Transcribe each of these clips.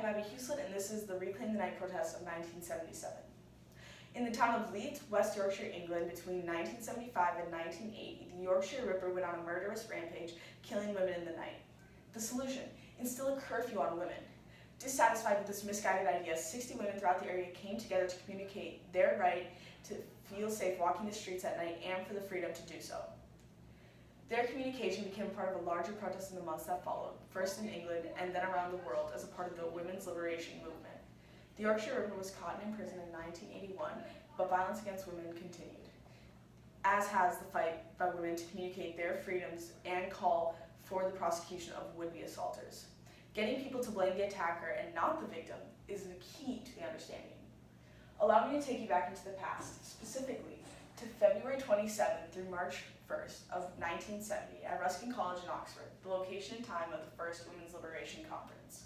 Abby Huselid, and this is the Reclaim the Night protest of 1977. In the town of Leeds, West Yorkshire, England, between 1975 and 1980, the Yorkshire Ripper went on a murderous rampage, killing women in the night. The solution: instill a curfew on women. Dissatisfied with this misguided idea, 60 women throughout the area came together to communicate their right to feel safe walking the streets at night and for the freedom to do so. Their communication became part of a larger protest in the months that followed, first in England and then around the world as a part of the women's liberation movement. The Yorkshire Ripper was caught and imprisoned in 1981, but violence against women continued, as has the fight by women to communicate their freedoms and call for the prosecution of would-be assaulters. Getting people to blame the attacker and not the victim is the key to the understanding. Allow me to take you back into the past, specifically to February 27th through March 1st of 1970 at Ruskin College in Oxford, the location and time of the first Women's Liberation Conference.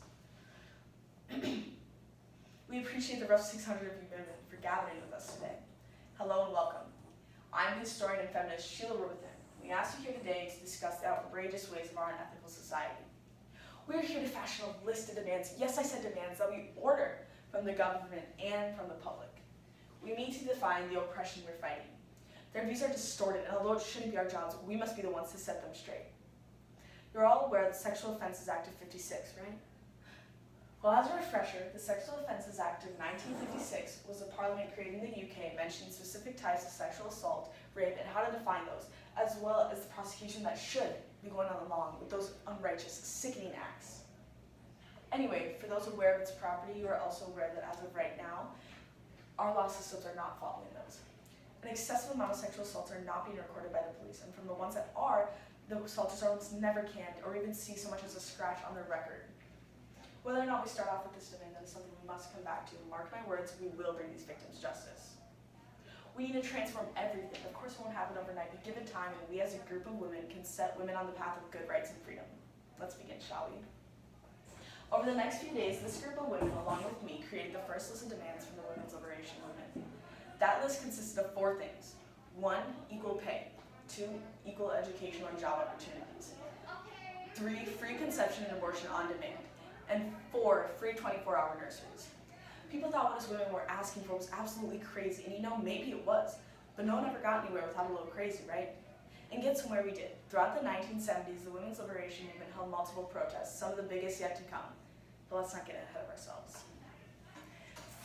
We appreciate the rough 600 of you women for gathering with us today. Hello and welcome. I'm historian and feminist Sheila Rutherford. We asked you here today to discuss the outrageous ways of our unethical society. We're here to fashion a list of demands, yes, I said demands, that we order from the government and from the public. We mean to define the oppression we're fighting. Their views are distorted, and although it shouldn't be our jobs, we must be the ones to set them straight. You're all aware of the Sexual Offences Act of '56, right? Well, as a refresher, the Sexual Offences Act of 1956 was a parliament created in the UK mentioning specific types of sexual assault, rape, and how to define those, as well as the prosecution that should be going on along with those unrighteous, sickening acts. Anyway, for those aware of its property, you are also aware that as of right now, our law systems are not following those. An excessive amount of sexual assaults are not being recorded by the police, and from the ones that are, the assaulters are almost never canned or even see so much as a scratch on their record. Whether or not we start off with this demand, that is something we must come back to. Mark my words, we will bring these victims justice. We need to transform everything. Of course, it won't happen overnight, but given time, and we as a group of women can set women on the path of good rights and freedom. Let's begin, shall we? Over the next few days, this group of women, along with me, created the first list of demands from the women's liberation movement. That list consisted of 4 things. 1, equal pay. 2, equal educational and job opportunities. 3, free conception and abortion on demand. And 4, free 24-hour nurseries. People thought what us women were asking for was absolutely crazy, and maybe it was, but no one ever got anywhere without a little crazy, right? And get somewhere we did. Throughout the 1970s, the women's liberation movement held multiple protests, some of the biggest yet to come. But let's not get ahead of ourselves.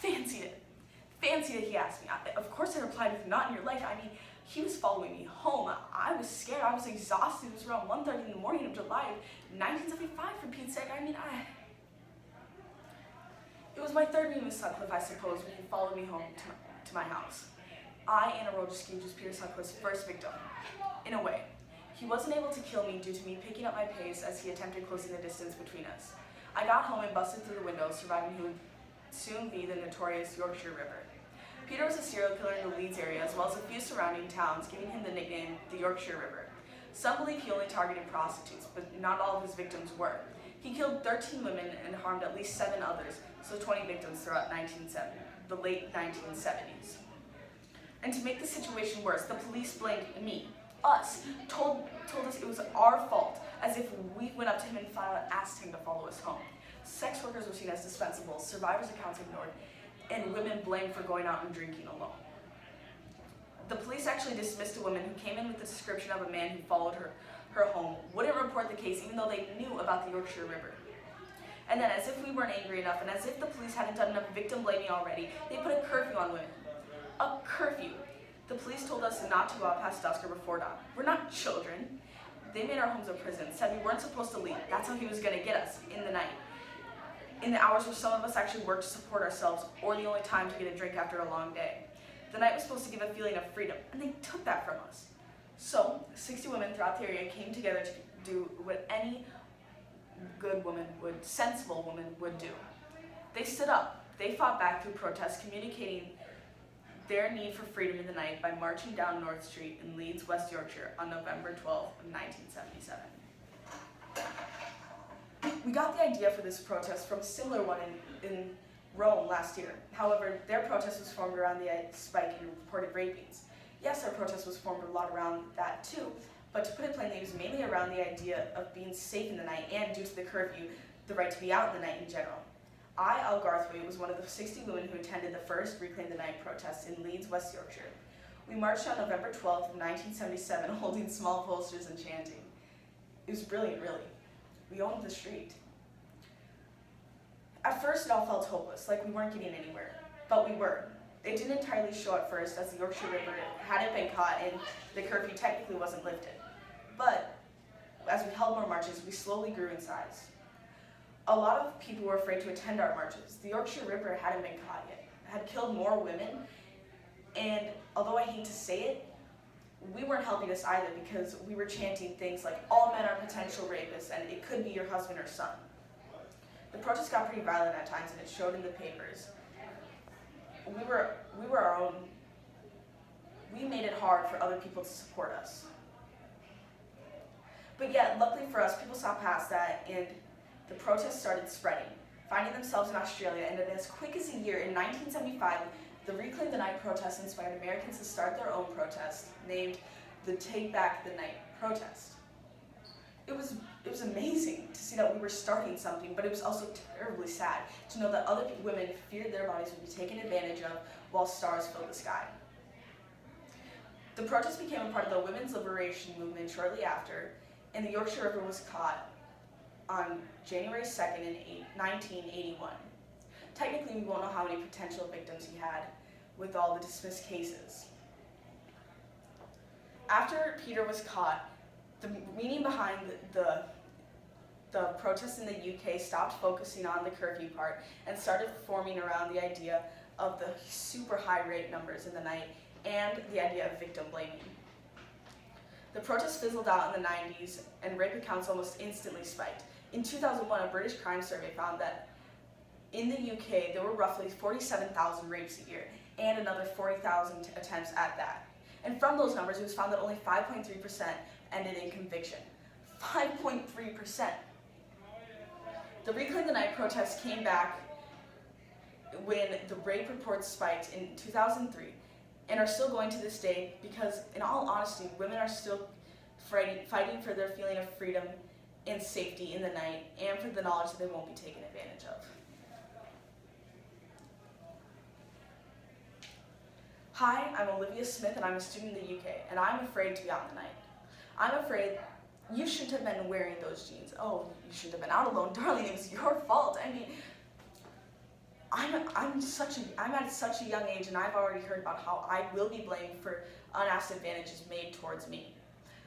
Fancied it, he asked me. Of course I replied with, not in your life. He was following me home. I was scared, I was exhausted. It was around 1:30 in the morning of July of 1975, for Pete's sake. It was my third meeting with Sutcliffe, I suppose, when he followed me home to my house. I, Anna Rojeski, was Peter Sutcliffe's first victim. In a way, he wasn't able to kill me due to me picking up my pace as he attempted closing the distance between us. I got home and busted through the window, surviving who would soon be the notorious Yorkshire Ripper. Peter was a serial killer in the Leeds area, as well as a few surrounding towns, giving him the nickname the Yorkshire Ripper. Some believe he only targeted prostitutes, but not all of his victims were. He killed 13 women and harmed at least 7 others, so 20 victims throughout the late 1970s. And to make the situation worse, the police blamed me, us, told us it was our fault, as if we went up to him and flat out asked him to follow us home. Sex workers were seen as dispensable, survivors' accounts ignored, and women blamed for going out and drinking alone. The police actually dismissed a woman who came in with the description of a man who followed her home, wouldn't report the case even though they knew about the Yorkshire Ripper. And then, as if we weren't angry enough, and as if the police hadn't done enough victim blaming already, they put a curfew on women. A curfew. The police told us not to go out past dusk or before dawn. We're not children. They made our homes a prison, said we weren't supposed to leave. That's how he was going to get us, in the night. In the hours where some of us actually worked to support ourselves, or the only time to get a drink after a long day. The night was supposed to give a feeling of freedom, and they took that from us. So, 60 women throughout the area came together to do what any good woman sensible woman would do. They stood up. They fought back through protests, communicating their need for freedom in the night by marching down North Street in Leeds, West Yorkshire on November 12, 1977. We got the idea for this protest from a similar one in Rome last year. However, their protest was formed around the spike in reported rapings. Yes, our protest was formed a lot around that too, but to put it plainly, it was mainly around the idea of being safe in the night and, due to the curfew, the right to be out in the night in general. I, Al Garthwaite, was one of the 60 women who attended the first Reclaim the Night protest in Leeds, West Yorkshire. We marched on November 12th of 1977, holding small posters and chanting. It was brilliant, really. We owned the street. At first, it all felt hopeless, like we weren't getting anywhere. But we were. It didn't entirely show at first, as the Yorkshire River hadn't been caught and the curfew technically wasn't lifted. But as we held more marches, we slowly grew in size. A lot of people were afraid to attend our marches. The Yorkshire Ripper hadn't been caught yet. It had killed more women, and although I hate to say it, we weren't helping us either because we were chanting things like, all men are potential rapists, and it could be your husband or son. The protest got pretty violent at times, and it showed in the papers. We were our own. We made it hard for other people to support us. But yet, luckily for us, people saw past that, and the protests started spreading, finding themselves in Australia, and in as quick as a year, in 1975, the Reclaim the Night protest inspired Americans to start their own protest, named the Take Back the Night protest. It was amazing to see that we were starting something, but it was also terribly sad to know that other women feared their bodies would be taken advantage of while stars filled the sky. The protest became a part of the women's liberation movement shortly after, and the Yorkshire Ripper was caught on January 2nd in 1981. Technically, we won't know how many potential victims he had with all the dismissed cases. After Peter was caught, the meaning behind the protests in the UK stopped focusing on the curfew part and started forming around the idea of the super high rape numbers in the night and the idea of victim blaming. The protests fizzled out in the 90s, and rape accounts almost instantly spiked. In 2001, a British crime survey found that in the UK, there were roughly 47,000 rapes a year, and another 40,000 attempts at that. And from those numbers, it was found that only 5.3% ended in conviction. 5.3%. The Reclaim the Night protests came back when the rape reports spiked in 2003, and are still going to this day because, in all honesty, women are still fighting for their feeling of freedom and safety in the night, and for the knowledge that they won't be taken advantage of. Hi, I'm Olivia Smith, and I'm a student in the UK, and I'm afraid to be out in the night. I'm afraid you shouldn't have been wearing those jeans. Oh, you shouldn't have been out alone. Darling, it was your fault. I mean, I'm at such a young age, and I've already heard about how I will be blamed for unasked advantages made towards me.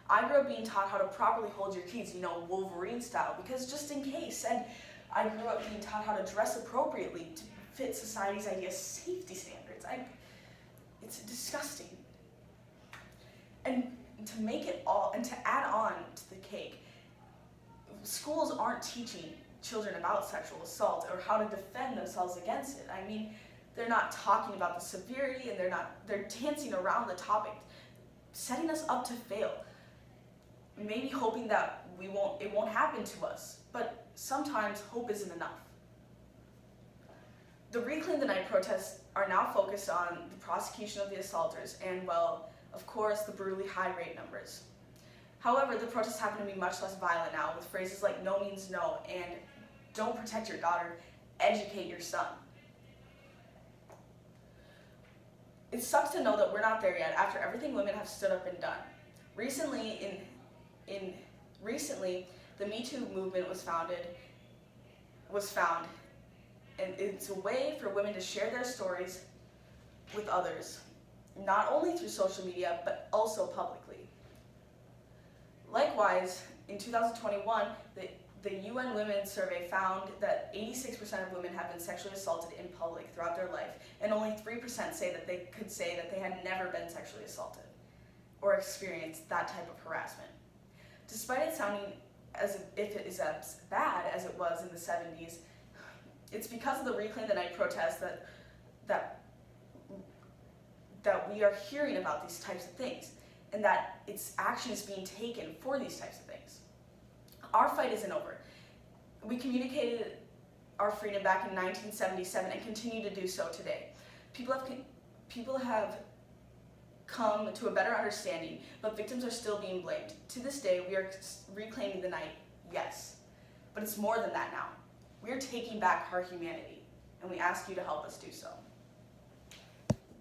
I grew up being taught how to properly hold your keys, Wolverine style, because just in case. And I grew up being taught how to dress appropriately to fit society's idea of safety standards. It's disgusting. And to make it all, and to add on to the cake, schools aren't teaching children about sexual assault or how to defend themselves against it. I mean, they're not talking about the severity, and they're dancing around the topic, setting us up to fail. Maybe hoping that it won't happen to us, but sometimes hope isn't enough. The Reclaim the Night protests are now focused on the prosecution of the assaulters and, well, of course, the brutally high rape numbers. However, the protests happen to be much less violent now, with phrases like no means no and don't protect your daughter, educate your son. It sucks to know that we're not there yet after everything women have stood up and done. Recently, the Me Too movement was found, and it's a way for women to share their stories with others, not only through social media, but also publicly. Likewise, in 2021, the UN Women's Survey found that 86% of women have been sexually assaulted in public throughout their life, and only 3% say that they could say that they had never been sexually assaulted or experienced that type of harassment. Despite it sounding as if it is as bad as it was in the 70s, it's because of the Reclaim the Night protests that we are hearing about these types of things, and that its action is being taken for these types of things. Our fight isn't over. We communicated our freedom back in 1977 and continue to do so today. People have come to a better understanding, but victims are still being blamed. To this day, we are reclaiming the night, yes, but it's more than that now. We're taking back our humanity, and we ask you to help us do so.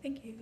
Thank you.